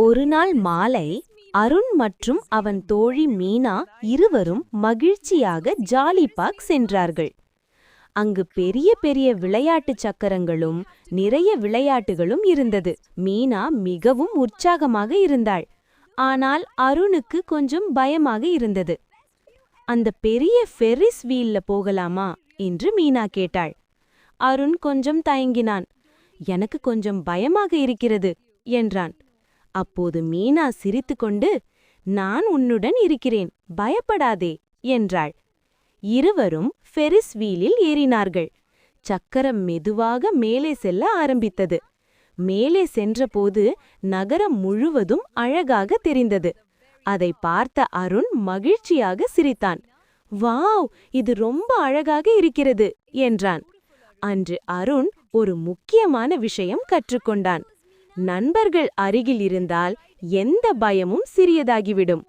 ஒருநாள் மாலை அருண் மற்றும் அவன் தோழி மீனா இருவரும் மகிழ்ச்சியாக ஜாலி பார்க் சென்றார்கள். அங்கு பெரிய பெரிய விளையாட்டு சக்கரங்களும் நிறைய விளையாட்டுகளும் இருந்தது. மீனா மிகவும் உற்சாகமாக இருந்தாள். ஆனால் அருணுக்கு கொஞ்சம் பயமாக இருந்தது. அந்த பெரிய ஃபெரிஸ் வீல்ல போகலாமா என்று மீனா கேட்டாள். அருண் கொஞ்சம் தயங்கினான். எனக்கு கொஞ்சம் பயமாக இருக்கிறது என்றான். அப்போது மீனா சிரித்துக்கொண்டு, நான் உன்னுடன் இருக்கிறேன், பயப்படாதே என்றாள். இருவரும் ஃபெரிஸ் வீலில் ஏறினார்கள். சக்கரம் மெதுவாக மேலே செல்ல ஆரம்பித்தது. மேலே சென்றபோது நகரம் முழுவதும் அழகாக தெரிந்தது. அதை பார்த்த அருண் மகிழ்ச்சியாக சிரித்தான். வாவ், இது ரொம்ப அழகாக இருக்கிறது என்றான். அன்று அருண் ஒரு முக்கியமான விஷயம் கற்றுக்கொண்டான். நண்பர்கள் அருகில் இருந்தால் எந்த பயமும் சிறியதாகிவிடும்.